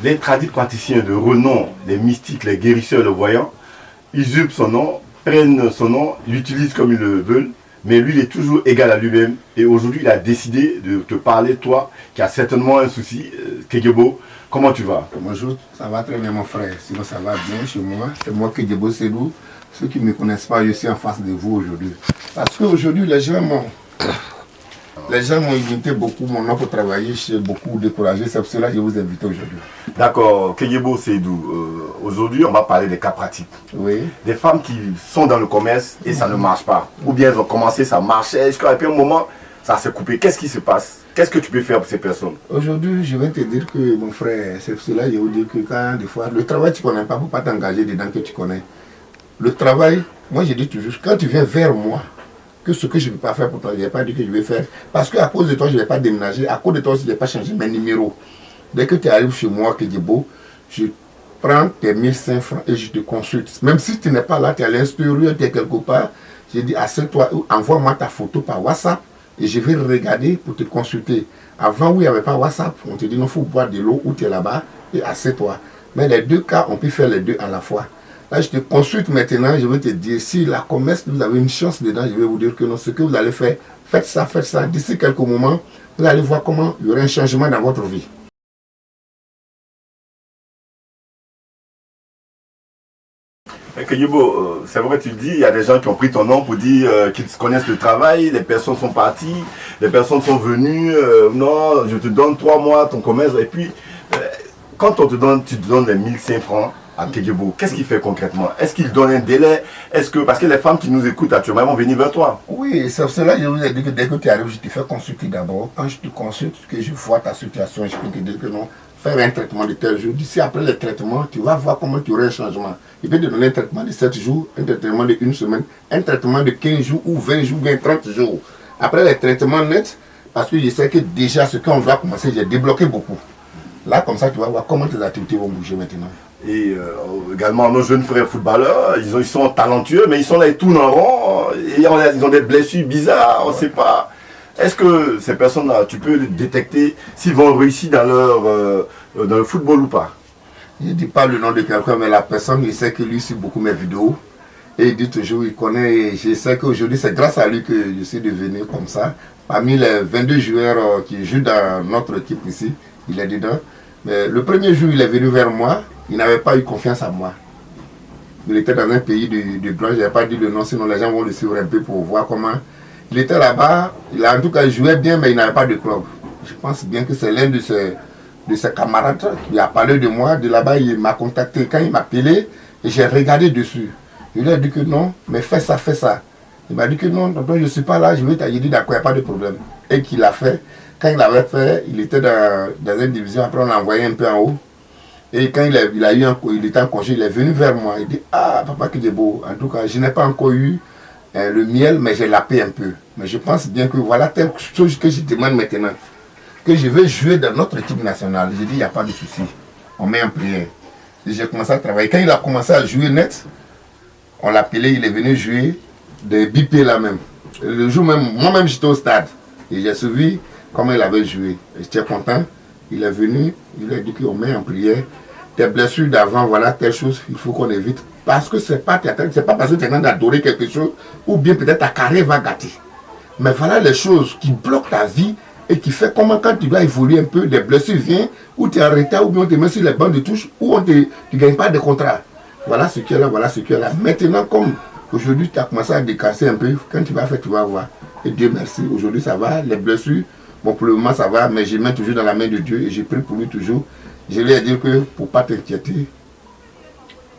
Les tradis praticiens de renom, les mystiques, les guérisseurs, les voyants, usurpent son nom, prennent son nom, l'utilisent comme ils le veulent, mais lui, il est toujours égal à lui-même. Et aujourd'hui, il a décidé de te parler, toi, qui as certainement un souci. Kegebo, comment tu vas? Bonjour, ça va très bien mon frère, sinon ça va bien chez moi. C'est moi Kegebo Sedou. Ceux qui ne me connaissent pas, je suis en face de vous aujourd'hui. Parce qu'aujourd'hui, les gens m'ont invité beaucoup, mon nom pour travailler, je suis beaucoup découragé, c'est pour cela que je vous invite aujourd'hui. D'accord, Kegebo Sedou, aujourd'hui on va parler des cas pratiques. Oui. Des femmes qui sont dans le commerce et ça ne marche pas. Ou bien elles ont commencé, ça marchait, jusqu'à un moment, ça s'est coupé. Qu'est-ce qui se passe? Qu'est-ce que tu peux faire pour ces personnes? Aujourd'hui, je vais te dire que mon frère, c'est pour cela que je vous dis que quand des fois, le travail tu ne connais pas, il ne faut pas t'engager dedans que tu connais. Le travail, moi je dis toujours, quand tu viens vers moi, que ce que je ne peux pas faire pour toi, je ne vais pas dire que je vais faire. Parce qu'à cause de toi, je ne vais pas déménager. À cause de toi, je ne vais pas changer mes numéros. Dès que tu arrives chez moi, Kegebo, je prends tes 1500 francs et je te consulte. Même si tu n'es pas là, tu es à l'extérieur, tu es quelque part, je dis, assieds-toi, envoie-moi ta photo par WhatsApp et je vais regarder pour te consulter. Avant, où il n'y avait pas WhatsApp, on te dit, non, il faut boire de l'eau où tu es là-bas et assieds-toi. Mais les deux cas, on peut faire les deux à la fois. Là, je te consulte maintenant, je vais te dire, si la commerce, vous avez une chance dedans, je vais vous dire que non, ce que vous allez faire, faites ça. D'ici quelques moments, vous allez voir comment il y aura un changement dans votre vie. Kegebo, c'est vrai, tu le dis, il y a des gens qui ont pris ton nom pour dire qu'ils connaissent le travail, les personnes sont parties, les personnes sont venues, non, je te donne 3 mois ton commerce, et puis, quand on te donne, tu te donnes les 1500 francs, à Kegebo, qu'est-ce qu'il fait concrètement? Est-ce qu'il donne un délai? Parce que les femmes qui nous écoutent actuellement vont venir vers toi. Oui, c'est pour cela que je vous ai dit que dès que tu arrives, je te fais consulter d'abord. Quand je te consulte, que je vois ta situation, je peux te dire que non, faire un traitement de tel jour. D'ici après le traitement, tu vas voir comment tu auras un changement. Il peut te donner un traitement de 7 jours, un traitement de 1 semaine, un traitement de 15 jours ou 20 jours, bien 30 jours. Après les traitements nets, parce que je sais que déjà ce qu'on doit commencer, j'ai débloqué beaucoup. Là, comme ça, tu vas voir comment tes activités vont bouger maintenant. Et également nos jeunes frères footballeurs, ils sont talentueux, mais ils sont là, ils tournent en rond, et ils ont des blessures bizarres, on ne sait pas. Est-ce que ces personnes-là, tu peux les détecter s'ils vont réussir dans le football ou pas? Je ne dis pas le nom de quelqu'un, mais la personne, il sait que lui suit beaucoup mes vidéos. Et il dit toujours, il connaît, je sais qu'aujourd'hui, c'est grâce à lui que je suis devenu comme ça. Parmi les 22 joueurs qui jouent dans notre équipe ici, il est dedans. Mais le premier jour, il est venu vers moi. Il n'avait pas eu confiance en moi. Il était dans un pays de blanc, je n'ai pas dit le nom, sinon les gens vont le suivre un peu pour voir comment. Il était là-bas, en tout cas il jouait bien, mais il n'avait pas de club. Je pense bien que c'est l'un de ses camarades qui a parlé de moi. De là-bas, il m'a contacté. Quand il m'a appelé, j'ai regardé dessus. Je lui ai dit que non, mais fais ça, fais ça. Il m'a dit que non, donc je ne suis pas là, je vais t'aider. J'ai dit d'accord, il n'y a pas de problème. Et qu'il a fait. Quand il avait fait, il était dans une division, après on l'a envoyé un peu en haut. Et quand il était en congé, il est venu vers moi. Il dit, ah, papa Kegebo, en tout cas, je n'ai pas encore eu le miel, mais j'ai lapé un peu. Mais je pense bien que voilà telle chose que je demande maintenant. Que je veux jouer dans notre équipe nationale. J'ai dit, il n'y a pas de souci. On met en prière. Et j'ai commencé à travailler. Quand il a commencé à jouer net, on l'a appelé, il est venu jouer des BP là même. Et le jour même, moi-même j'étais au stade. Et j'ai suivi comment il avait joué. J'étais content. Il est venu, il lui a dit qu'on met en prière. Tes blessures d'avant, voilà telle chose, il faut qu'on évite. Parce que c'est pas parce que tu es en train d'adorer quelque chose, ou bien peut-être ta carrière va gâter. Mais voilà les choses qui bloquent ta vie et qui fait comment quand tu dois évoluer un peu, des blessures viennent, ou tu es en retard, ou bien on te met sur les bancs de touche, ou tu ne gagnes pas de contrat. Voilà ce qu'il y a là, voilà ce qu'il y a là. Maintenant, comme aujourd'hui tu as commencé à décasser un peu, quand tu vas faire, tu vas voir. Et Dieu merci, aujourd'hui ça va, les blessures. Bon, pour le moment, ça va, mais je mets toujours dans la main de Dieu et je prie pour lui toujours. Je lui ai dit que pour ne pas t'inquiéter,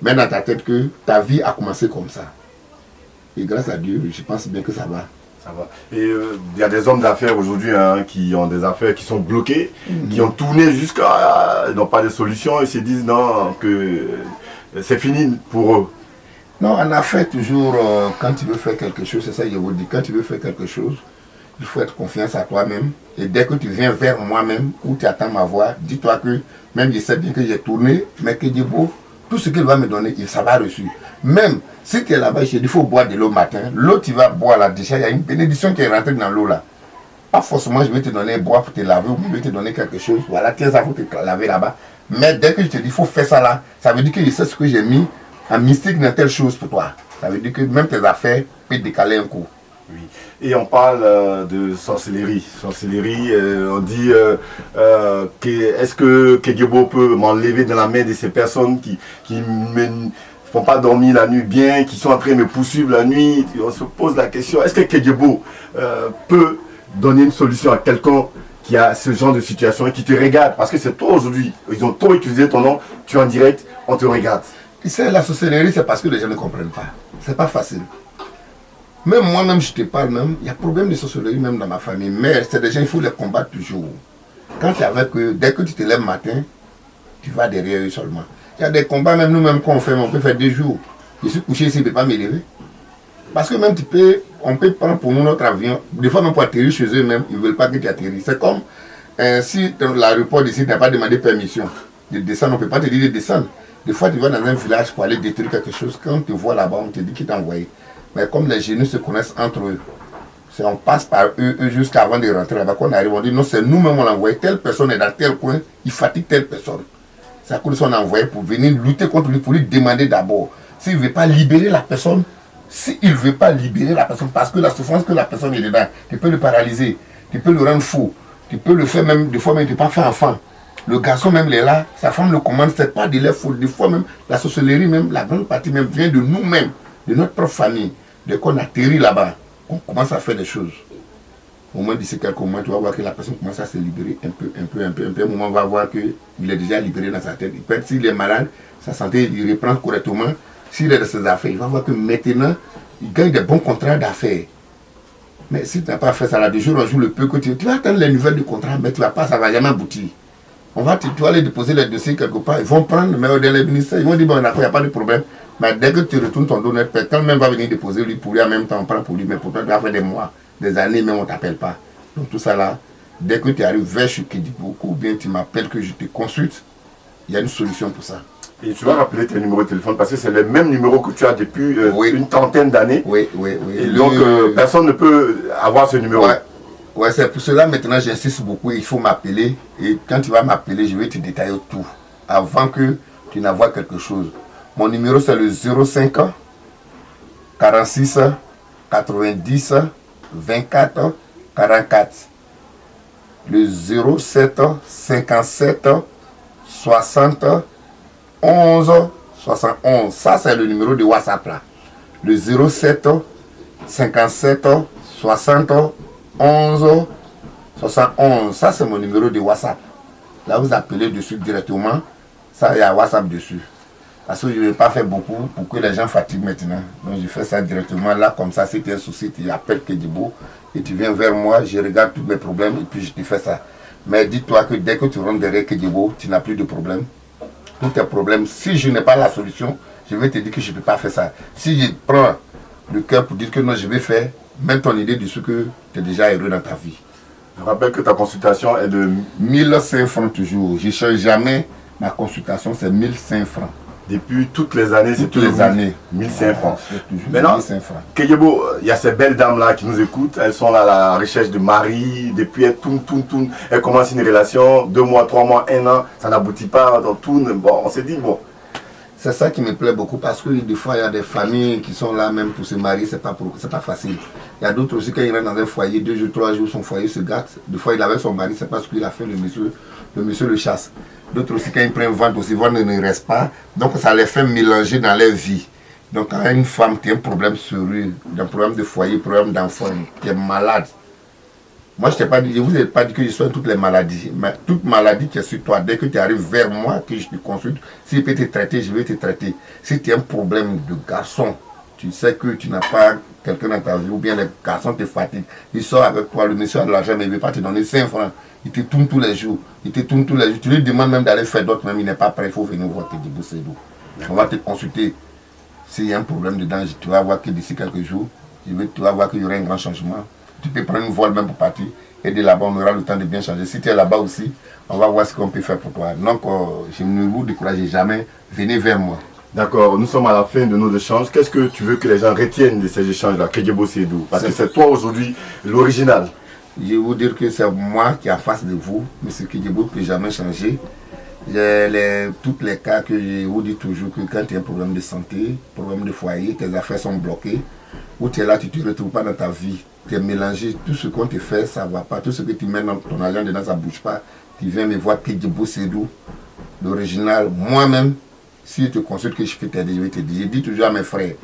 mets dans ta tête que ta vie a commencé comme ça. Et grâce à Dieu, je pense bien que ça va. Ça va. Et il y a des hommes d'affaires aujourd'hui qui ont des affaires qui sont bloquées, qui ont tourné jusqu'à... Ils n'ont pas de solution, ils se disent non, que c'est fini pour eux. Non, en affaires, toujours, quand tu veux faire quelque chose, c'est ça que je vous dis, quand tu veux faire quelque chose, il faut être confiance à toi-même. Et dès que tu viens vers moi-même, où tu attends ma voix, dis-toi que même je sais bien que j'ai tourné, mais que Dieu, tout ce qu'il va me donner, ça va reçu. Même si tu es là-bas, je dis, il faut boire de l'eau matin. L'eau, tu vas boire là, déjà, il y a une bénédiction qui est rentrée dans l'eau là. Pas forcément, je vais te donner boire pour te laver, ou je vais te donner quelque chose. Voilà, tiens, ça faut te laver là-bas. Mais dès que je te dis, il faut faire ça là, ça veut dire que je sais ce que j'ai mis en mystique dans telle chose pour toi. Ça veut dire que même tes affaires peuvent décaler un coup. Oui. Et on parle de sorcellerie. Sorcellerie, on dit est-ce que Kedjebo peut m'enlever dans la main de ces personnes qui me font pas dormir la nuit bien, qui sont en train de me poursuivre la nuit. On se pose la question, est-ce que Kedjebo peut donner une solution à quelqu'un qui a ce genre de situation et qui te regarde? Parce que c'est toi aujourd'hui, ils ont trop utilisé ton nom, tu es en direct, on te regarde. Tu sais, la sorcellerie, c'est parce que les gens ne comprennent pas. C'est pas facile. Même moi-même, je te parle même, il y a problème de sorcellerie même dans ma famille. Mais c'est des gens, il faut les combattre toujours. Quand tu es avec eux, dès que tu te lèves le matin, tu vas derrière eux seulement. Il y a des combats, même nous-mêmes, qu'on fait, on peut faire 2 jours. Je suis couché ici, je ne peux pas m'élever. Parce que même on peut prendre pour nous notre avion. Des fois, même pour atterrir chez eux, même, ils ne veulent pas que tu atterrisses. C'est comme si l'aéroport d'ici n'a pas demandé permission de descendre, on ne peut pas te dire de descendre. Des fois, tu vas dans un village pour aller détruire quelque chose. Quand on te voit là-bas, on te dit qui t'a envoyé. Mais comme les génies se connaissent entre eux, on passe par eux jusqu'à avant de rentrer là-bas. Quand on arrive, on dit non, c'est nous-mêmes on l'a envoyé. Telle personne est dans tel coin, il fatigue telle personne. C'est à cause de son envoyé pour venir lutter contre lui, pour lui demander d'abord. S'il ne veut pas libérer la personne, parce que la souffrance que la personne est dedans, tu peux le paralyser, tu peux le rendre fou, tu peux le faire même, des fois même, tu ne peux pas faire enfant. Le garçon même, il est là, sa femme le commande, c'est pas de l'air fou. Des fois même, la sorcellerie même, la grande partie même vient de nous-mêmes, de notre propre famille. Dès qu'on atterrit là-bas, on commence à faire des choses. Au moins d'ici quelques mois, tu vas voir que la personne commence à se libérer un peu. Un moment, on va voir qu'il est déjà libéré dans sa tête. Peut-être s'il est malade, sa santé, il reprend correctement. S'il est de ses affaires, il va voir que maintenant, il gagne des bons contrats d'affaires. Mais si tu n'as pas fait ça là, de jour en jour, le peu que tu vas attendre les nouvelles du contrat, mais tu vas pas, ça ne va jamais aboutir. Tu vas aller déposer les dossiers quelque part, ils vont prendre, mais dans les ministères, ils vont dire, bon, d'accord, il n'y a pas de problème. Mais dès que tu retournes ton donné, quand même va venir déposer lui pour lui, en même temps, on prend pour lui, mais pour toi, tu vas faire des mois, des années, même on ne t'appelle pas. Donc tout ça là, dès que tu arrives vers chez Kedjebo, ou bien tu m'appelles que je te consulte, il y a une solution pour ça. Et tu vas rappeler tes numéros de téléphone parce que c'est le même numéro que tu as depuis oui. Une trentaine d'années. Oui. Et donc personne ne peut avoir ce numéro. Ouais, c'est pour cela maintenant j'insiste beaucoup, il faut m'appeler. Et quand tu vas m'appeler, je vais te détailler tout. Avant que tu n'envoies quelque chose. Mon numéro c'est le 05 46 90 24 44. Le 07 57 60 11 71. Ça c'est le numéro de WhatsApp là. Le 07 57 60 11 71. Ça c'est mon numéro de WhatsApp. Là vous appelez dessus directement. Ça il y a WhatsApp dessus. Parce que je ne vais pas faire beaucoup pour que les gens fatiguent maintenant. Donc je fais ça directement là, comme ça, si tu as un souci, tu appelles Kedjebo et tu viens vers moi, je regarde tous mes problèmes et puis je te fais ça. Mais dis-toi que dès que tu rentres derrière Kedjebo, tu n'as plus de problème. Tous tes problèmes, si je n'ai pas la solution, je vais te dire que je ne peux pas faire ça. Si je prends le cœur pour dire que non, je vais faire, mets ton idée dessus que tu es déjà heureux dans ta vie. Je rappelle que ta consultation est de 1005 francs toujours. Je ne change jamais ma consultation, c'est 1005 francs. Depuis toutes les années, c'est tous les années. 1500 francs. Maintenant, Kedjebo, il y a ces belles dames-là qui nous écoutent. Elles sont là à la recherche de mari. Depuis, elles tournent. Elles commencent une relation. 2 mois, 3 mois, 1 an. Ça n'aboutit pas. On tourne. Bon, on s'est dit, bon. C'est ça qui me plaît beaucoup parce que des fois, il y a des familles qui sont là même pour se marier. C'est pas facile. Il y a d'autres aussi, quand ils rentrent dans un foyer, 2 jours, 3 jours, son foyer se gâte. Des fois, il avait son mari. C'est pas ce qu'il a fait. Le monsieur le chasse. D'autres aussi, quand ils prennent vente aussi, vente ne reste pas. Donc, ça les fait mélanger dans leur vie. Donc, quand une femme qui a un problème sérieux, un problème de foyer, un problème d'enfant, qui est malade, moi, je ne vous ai pas dit que je soigne toutes les maladies. Mais toute maladie qui est sur toi, dès que tu arrives vers moi, que je te consulte, si je peux te traiter, je vais te traiter. Si tu as un problème de garçon, tu sais que tu n'as pas quelqu'un dans ta vie, ou bien les garçons te fatiguent, ils sortent avec toi, le monsieur a de l'argent, mais il ne veut pas te donner 5 francs. Il te tourne tous les jours. Tu lui demandes même d'aller faire d'autres, même il n'est pas prêt. Il faut venir voir Kedjebo Seydou. On va te consulter. S'il y a un problème dedans, tu vas voir que d'ici quelques jours, tu vas voir qu'il y aura un grand changement. Tu peux prendre une voile même pour partir. Et de là-bas, on aura le temps de bien changer. Si tu es là-bas aussi, on va voir ce qu'on peut faire pour toi. Donc, je ne vous décourage jamais. Venez vers moi. D'accord, nous sommes à la fin de nos échanges. Qu'est-ce que tu veux que les gens retiennent de ces échanges-là, Kedjebo Seydou? Parce que c'est toi aujourd'hui l'original. Je vais vous dire que c'est moi qui est en face de vous, M. Kedjebo ne peut jamais changer. Tous les cas que je vous dis toujours que quand tu as un problème de santé, problème de foyer, tes affaires sont bloquées, ou tu es là, tu ne te retrouves pas dans ta vie, tu es mélangé, tout ce qu'on te fait, ça ne va pas, tout ce que tu mets dans ton argent dedans, ça ne bouge pas. Tu viens me voir, Kedjibou Sédou, l'original, moi-même, si je te consulte que je peux t'aider, je vais te dire. Je dis toujours à mes frères,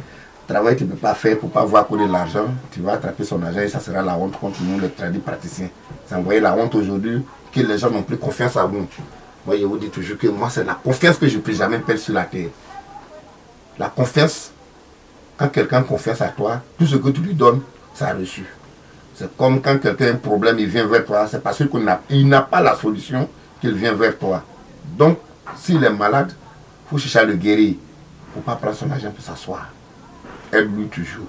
travail tu ne peux pas faire pour ne pas voir de l'argent, tu vas attraper son argent et ça sera la honte contre nous, les tradis praticiens. C'est envoyer la honte aujourd'hui que les gens n'ont plus confiance à vous. Moi, je vous dis toujours que moi, c'est la confiance que je ne peux jamais perdre sur la terre. La confiance, quand quelqu'un a confiance à toi, tout ce que tu lui donnes, ça a reçu. C'est comme quand quelqu'un a un problème, il vient vers toi, c'est parce qu'il n'a pas la solution qu'il vient vers toi. Donc, s'il est malade, il faut chercher à le guérir. Il ne faut pas prendre son argent pour s'asseoir. Aide-lui toujours.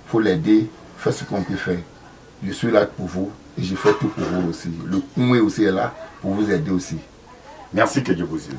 Il faut l'aider, faire ce qu'on peut faire. Je suis là pour vous et je fais tout pour vous aussi. Le Koué aussi est là pour vous aider aussi. Merci Kedjibou Sédou.